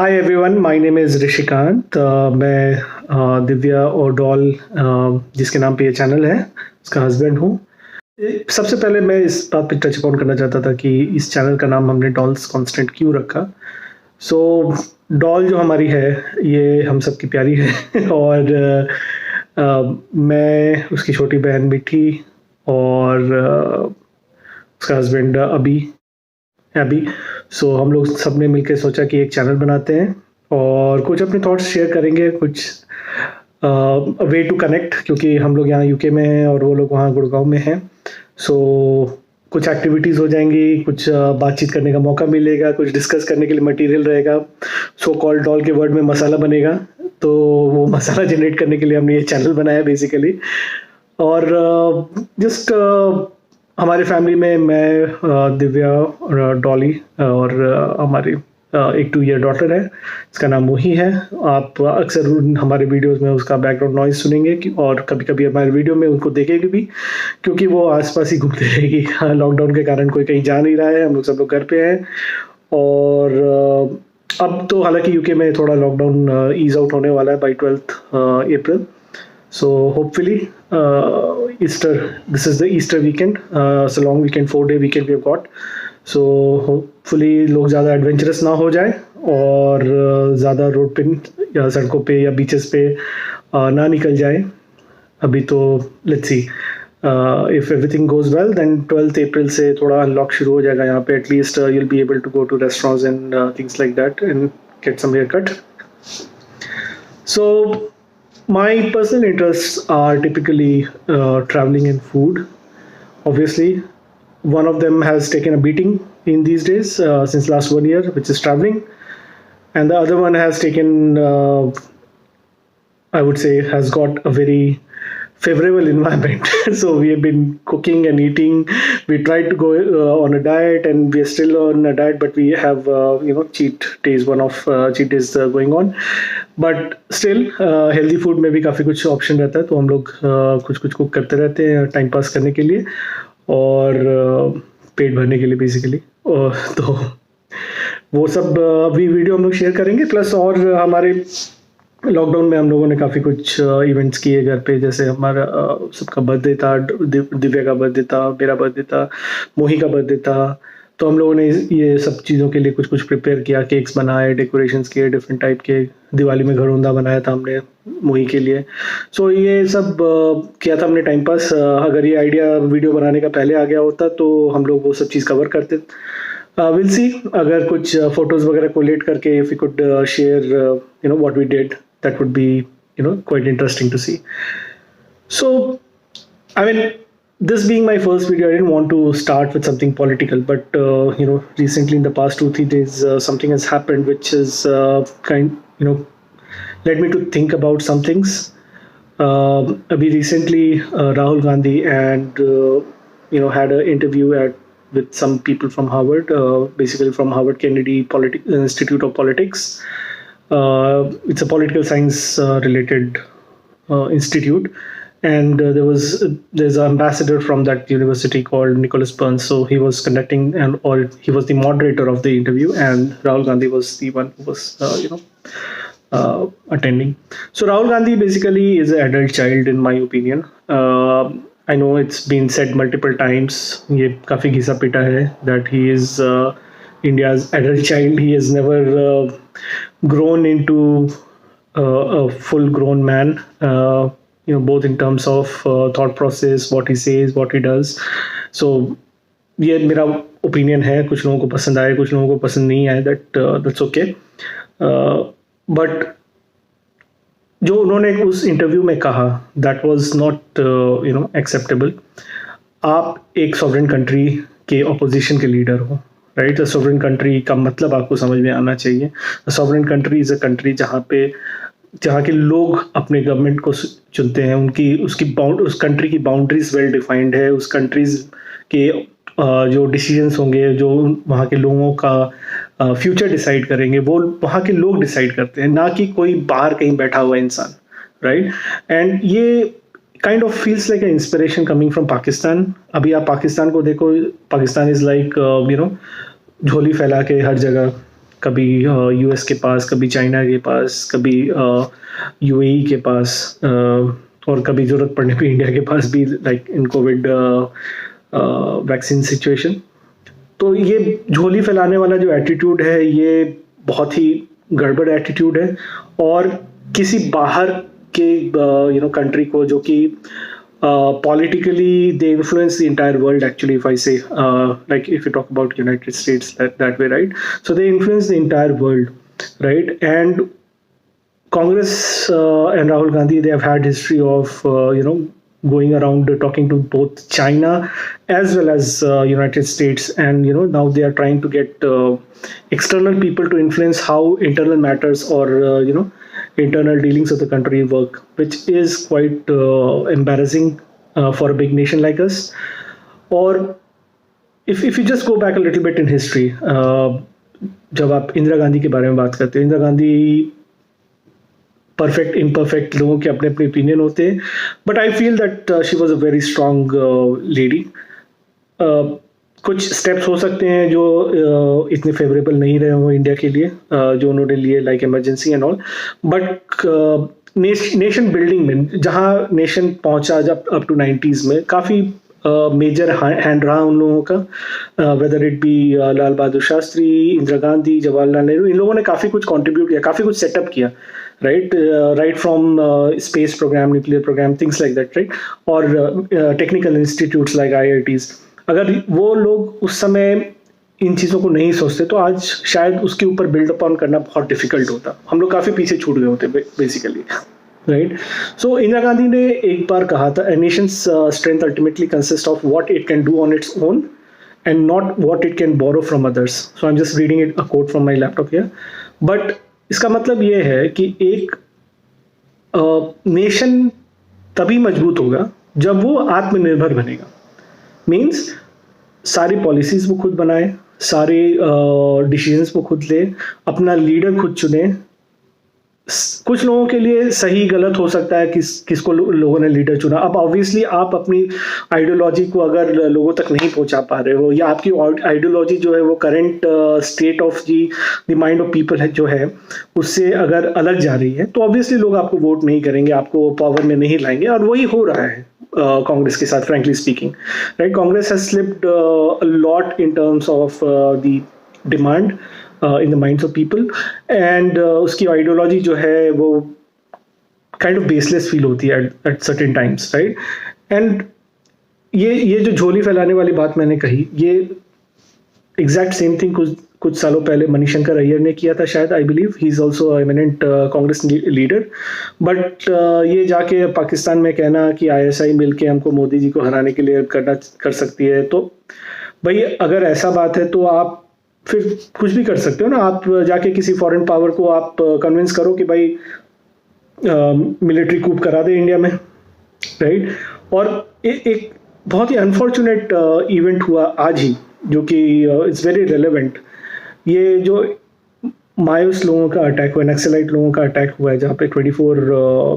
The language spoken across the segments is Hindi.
Hi everyone, my name is Rishikant. मैं दिव्या और डॉल जिसके नाम पे ये चैनल है, उसका हस्बैंड हूँ। सबसे पहले मैं इस बात पे टच अपॉन करना चाहता था कि इस चैनल का नाम हमने डॉल्स कांस्टेंट क्यों रखा। सो डॉल जो हमारी है, ये हम सबकी प्यारी है और मैं उसकी छोटी बहन मिठी और उसका हस्बैंड अभी। सो हम लोग सब ने मिलकर सोचा कि एक चैनल बनाते हैं और कुछ अपने थॉट्स शेयर करेंगे, कुछ वे टू कनेक्ट, क्योंकि हम लोग यहाँ यूके में हैं और वो लोग वहाँ गुड़गांव में हैं। सो कुछ एक्टिविटीज़ हो जाएंगी, कुछ बातचीत करने का मौका मिलेगा, कुछ डिस्कस करने के लिए मटेरियल रहेगा। सो कॉल्ड डॉल के वर्ड में मसाला बनेगा, तो वो मसाला जनरेट करने के लिए हमने ये चैनल बनाया बेसिकली। और जस्ट हमारे फैमिली में मैं, दिव्या और डॉली और हमारी एक 2 ईयर डॉटर है, इसका नाम मोही है। आप अक्सर हमारे वीडियोस में उसका बैकग्राउंड नॉइज सुनेंगे और कभी-कभी हमारे वीडियो में उनको देखेंगे भी, क्योंकि वो आस-पास ही घूमती रहेगी। लॉकडाउन के कारण कोई कहीं जा नहीं रहा है, हम लोग सब लोग घर पे हैं। और अब तो हालाँकि यूके में थोड़ा लॉकडाउन ईज़ आउट होने वाला है bye 12th April. So hopefully Easter, this is the Easter weekend. It's a long weekend, 4-day weekend we have got. So hopefully लोग ज़्यादा एडवेंचरस ना हो जाए और ज़्यादा रोड पे या सड़कों पे या बीचेस पे ना निकल जाए। अभी तो let's see, if everything goes well then 12th April से थोड़ा अनलॉक शुरू हो जाएगा यहाँ पे। At least you'll be able to go to restaurants and things like that and get some haircut. So my personal interests are typically traveling and food. Obviously, one of them has taken a beating in these days since last 1 year, which is traveling, and the other one has taken, I would say, has got a very favorable environment. So we have been cooking and eating. We tried to go on a diet, and we are still on a diet, but we have cheat days, one of cheat days going on. But still healthy food में भी काफ़ी कुछ ऑप्शन रहता है, तो हम लोग कुछ कुछ कुक करते रहते हैं टाइम पास करने के लिए और पेट भरने के लिए बेसिकली। तो वो सब अभी वीडियो हम लोग शेयर करेंगे। प्लस और हमारे लॉकडाउन में हम लोगों ने काफ़ी कुछ इवेंट्स किए घर पे, जैसे हमारा सबका बर्थडे था, दिव्या का बर्थडे था, मेरा बर्थडे था, मोही का बर्थडे था। तो हम लोगों ने ये सब चीज़ों के लिए कुछ कुछ प्रिपेयर किया, केक्स बनाए, डेकोरेशंस किए डिफरेंट टाइप के। दिवाली में घरौंदा बनाया था हमने मोही के लिए। सो ये सब किया था हमने टाइम पास। अगर ये आइडिया वीडियो बनाने का पहले आ गया होता तो हम लोग वो सब चीज़ कवर करते। विल सी, अगर कुछ फोटोज़ वगैरह कोलेट करके if you could share what we did, that would be quite interesting to see. So I mean, this being my first video, I didn't want to start with something political, but recently in the past 2-3 days, something has happened which is led me to think about some things. Abhi recently, Rahul Gandhi and had an interview with some people from Harvard, basically from Harvard Kennedy Institute of Politics. It's a political science related institute. And there's an ambassador from that university called Nicholas Burns. So he was conducting he was the moderator of the interview, and Rahul Gandhi was the one who was attending. So Rahul Gandhi basically is an adult child in my opinion. I know it's been said multiple times, ये काफी घिसा पिटा है, that he is India's adult child. He has never grown into a full grown man. Both in terms of thought process, what he says, what he does. So ये मेरा ओपिनियन है, कुछ लोगों को पसंद आए, कुछ लोगों को पसंद नहीं आए, that's okay. बट जो उन्होंने उस इंटरव्यू में कहा, that was not acceptable. आप एक सॉवरेन कंट्री के ऑपोजिशन के लीडर हो, राइट? सॉवरेन कंट्री का मतलब आपको समझ में आना चाहिए। Sovereign country is a country जहाँ के लोग अपने गवर्नमेंट को चुनते हैं, उस कंट्री की बाउंड्रीज वेल डिफाइंड है, उस कंट्रीज के जो डिसीजंस होंगे, जो वहाँ के लोगों का फ्यूचर डिसाइड करेंगे, वो वहाँ के लोग डिसाइड करते हैं, ना कि कोई बाहर कहीं बैठा हुआ इंसान, राइट? एंड ये kind of feels like an inspiration coming from Pakistan. अभी आप पाकिस्तान को देखो, पाकिस्तान इज लाइक झोली फैला के हर जगह कभी यूएस के पास, कभी चाइना के पास, कभी यूएई के पास, और कभी ज़रूरत पड़ने पे इंडिया के पास भी, like in Covid vaccine situation. तो ये झोली फैलाने वाला जो एटीट्यूड है, ये बहुत ही गड़बड़ एटीट्यूड है, और किसी बाहर के कंट्री को, जो कि politically they influence the entire world, actually, if I say, like if you talk about United States that way, right? So they influence the entire world, right? And Congress and Rahul Gandhi, they have had history of going around talking to both China as well as United States, and now they are trying to get external people to influence how internal matters or internal dealings of the country work, which is quite embarrassing for a big nation like us. Or if you just go back a little bit in history, जब आप इंदिरा गांधी के बारे में बात करते हैं, इंदिरा गांधी परफेक्ट इम्परफेक्ट लोगों के अपने अपने ओपिनियन होते हैं, but I feel that she was a very strong lady. कुछ स्टेप्स हो सकते हैं जो इतने फेवरेबल नहीं रहे हों इंडिया के लिए, जो उन्होंने लिए, like emergency and all, but nation building में जहाँ नेशन पहुँचा जब अप टू 90s में, काफ़ी मेजर हैंड रहा उन लोगों का, whether it be Lal Bahadur Shastri, Indira Gandhi, Jawaharlal Nehru, इन लोगों ने काफ़ी कुछ कंट्रीब्यूट किया, काफ़ी कुछ सेटअप किया, right from space program, nuclear program, things like that, right? Or technical institutes like IITs. अगर वो लोग उस समय इन चीज़ों को नहीं सोचते तो आज शायद उसके ऊपर बिल्ड अपॉन करना बहुत डिफिकल्ट होता. हम लोग काफ़ी पीछे छूट गए होते बेसिकली, राइट? सो इंदिरा गांधी ने एक बार कहा था, a nation's strength ultimately consists of what it can do on its own and not what it can borrow from others. So I'm just reading a quote from my laptop here. But इसका मतलब ये है कि एक नेशन तभी मजबूत होगा जब वो आत्मनिर्भर बनेगा. मीन्स सारी पॉलिसीज वो खुद बनाए, सारे डिसीजंस वो खुद ले, अपना लीडर खुद चुने. कुछ लोगों के लिए सही गलत हो सकता है किसको लोगों ने लीडर चुना. अब ऑब्वियसली आप अपनी आइडियोलॉजी को अगर लोगों तक नहीं पहुंचा पा रहे हो, या आपकी आइडियोलॉजी जो है वो current state of the mind of people है जो है उससे अगर अलग जा रही है, तो ऑब्वियसली लोग आपको वोट नहीं करेंगे, आपको पावर में नहीं लाएंगे. और वही हो रहा है कांग्रेस के साथ, frankly speaking, right? Congress has slipped lot in terms of the demand in the minds of people, and उसकी आइडियोलॉजी जो है वो kind of baseless feel होती है at certain times, right? and ये जो झोली फैलाने वाली बात मैंने कही, ये exact same thing कुछ सालों पहले मणिशंकर अय्यर ने किया था शायद, I believe. he is also an eminent Congress leader, but ये जाके पाकिस्तान में कहना कि ISI मिलके हमको मोदी जी को हराने के लिए कर सकती है, तो भाई अगर ऐसा बात है तो आप फिर कुछ भी कर सकते हो ना. आप जाके किसी फॉरेन पावर को आप कन्विंस करो कि भाई मिलिट्री कूप करा दे इंडिया में, राइट? और एक बहुत ही अनफॉर्चुनेट इवेंट हुआ आज ही, जो कि इट्स वेरी रेलेवेंट. ये जो मायूस लोगों का अटैक हुआ, नक्सलाइट लोगों का अटैक हुआ है, जहाँ पे 24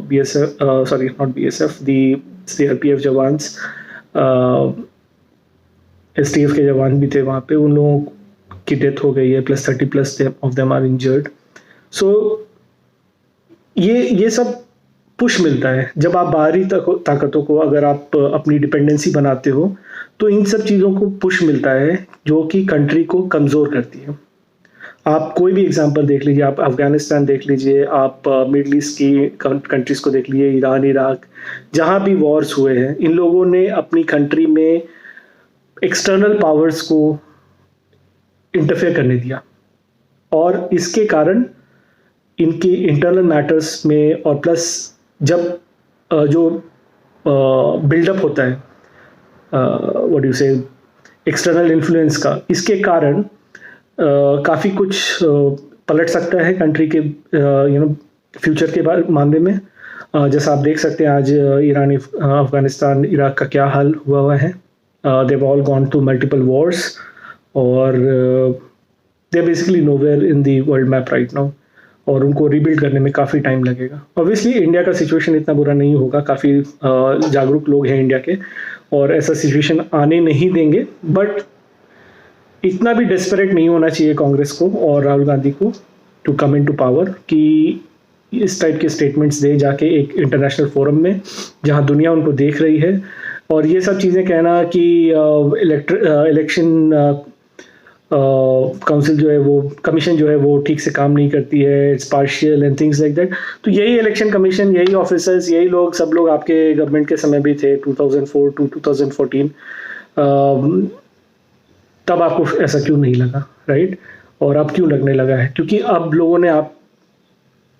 BSF, sorry not BSF, the CRPF jawans, STF के जवान भी थे वहाँ पे, उन लोगों की डेथ हो गई है, plus 30+ of them are injured. So ये सब पुश मिलता है जब आप बाहरी ताकतों को, अगर आप अपनी डिपेंडेंसी बनाते हो, तो इन सब चीज़ों को पुश मिलता है जो कि कंट्री को कमज़ोर करती है. आप कोई भी एग्जांपल देख लीजिए, आप अफगानिस्तान देख लीजिए, आप मिडल ईस्ट की कंट्रीज को देख लीजिए, ईरान, इराक, जहाँ भी वॉर्स हुए हैं, इन लोगों ने अपनी कंट्री में एक्सटर्नल पावर्स को इंटरफेयर करने दिया, और इसके कारण इनके इंटरनल मैटर्स में, और प्लस जब जो बिल्डअप होता है व्हाट यू से एक्सटर्नल इन्फ्लुएंस का, इसके कारण काफ़ी कुछ पलट सकता है कंट्री के फ्यूचर के मामले में. जैसा आप देख सकते हैं आज ईरान, अफगानिस्तान, इराक का क्या हाल हुआ है. They have all gone to multiple wars, और they are basically nowhere in the world map right now, और उनको रीबिल्ड करने में काफ़ी टाइम लगेगा. ऑब्वियसली इंडिया का सिचुएशन इतना बुरा नहीं होगा, काफ़ी जागरूक लोग हैं इंडिया के, और ऐसा सिचुएशन आने नहीं देंगे. बट इतना भी डेस्परेट नहीं होना चाहिए कांग्रेस को और राहुल गांधी को to come into power कि इस टाइप के स्टेटमेंट्स दे जाके एक इंटरनेशनल फोरम में जहां दुनिया उनको देख रही है, और ये सब चीज़ें कहना कि इलेक्शन काउंसिल जो है वो कमीशन जो है वो ठीक से काम नहीं करती है, it's partial and things like that. तो यही इलेक्शन कमीशन, यही ऑफिसर्स, यही लोग, सब लोग आपके गवर्नमेंट के समय भी थे 2004 टू 2014। तब आपको ऐसा क्यों नहीं लगा, राइट? और अब क्यों लगने लगा है? क्योंकि अब लोगों ने आप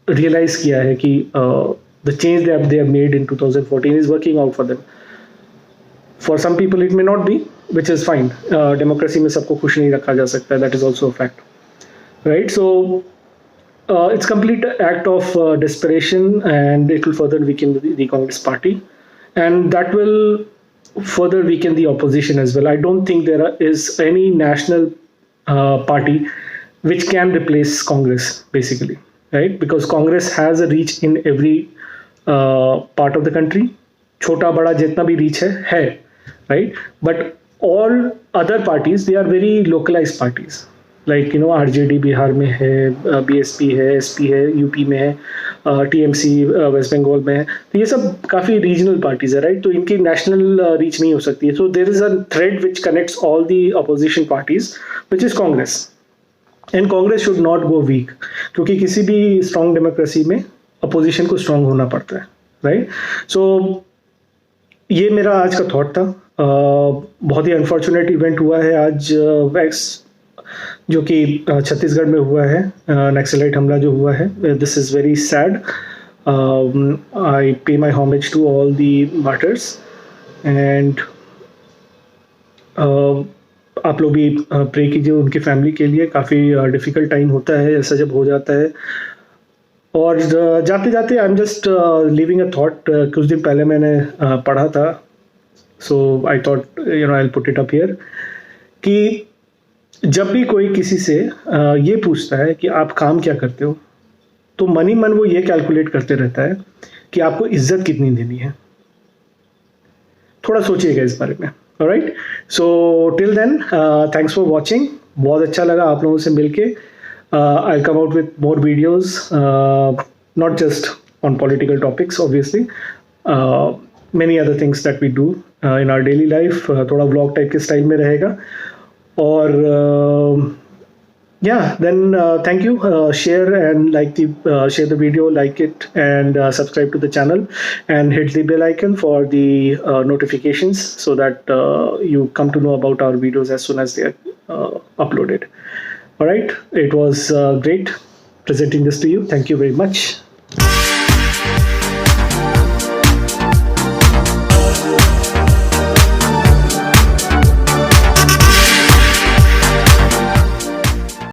रियलाइज किया है कि the change that they have made in 2014 is working out for them. For some people it may not be, which is fine. Democracy में सबको खुश नहीं रखा जा सकता, that is also a fact, right? So it's complete act of desperation, and it will further weaken the Congress party, and that will further weaken the opposition as well. I don't think there is any national party which can replace Congress, basically, right? Because Congress has a reach in every part of the country. छोटा बड़ा जितना भी reach है, right? But all other parties, they are very localized parties, like RJD Bihar में है, BSP है, SP है, यूपी में है, TMC वेस्ट बंगाल में है। तो ये सब काफ़ी रीजनल पार्टीज है, राइट? तो इनकी नेशनल रीच नहीं हो सकती है। So there is a thread which connects all the opposition parties, which is Congress, and Congress should not go weak, क्योंकि किसी भी स्ट्रॉन्ग डेमोक्रेसी में अपोजिशन को स्ट्रॉन्ग होना पड़ता है, राइट? सो ये मेरा आज का थॉट था। बहुत ही अनफॉर्चुनेट इवेंट हुआ है आज वैक्स, जो कि छत्तीसगढ़ में हुआ है, नक्सलाइट हमला जो हुआ है। This is very sad. I pay my homage to all the martyrs, and आप लोग भी प्रे कीजिए उनकी फैमिली के लिए। काफ़ी डिफ़िकल्ट टाइम होता है ऐसा जब हो जाता है। और जाते जाते I am just living a thought. कुछ दिन पहले मैंने पढ़ा था, so I thought I put it up here, कि जब भी कोई किसी से ये पूछता है कि आप काम क्या करते हो, तो मन ही मन वो ये कैलकुलेट करते रहता है कि आपको इज्जत कितनी देनी है। थोड़ा सोचिएगा इस बारे में, alright? So till then, thanks for watching. बहुत अच्छा लगा आप लोगों से मिलके। I'll come out with more videos, not just on political topics, obviously. Many other things that we do in our daily life. थोड़ा vlog type के style में रहेगा। और yeah, then thank you. Share and like share the video, like it, and subscribe to the channel, and hit the bell icon for the notifications, so that you come to know about our videos as soon as they are uploaded. All right, it was great presenting this to you. Thank you very much.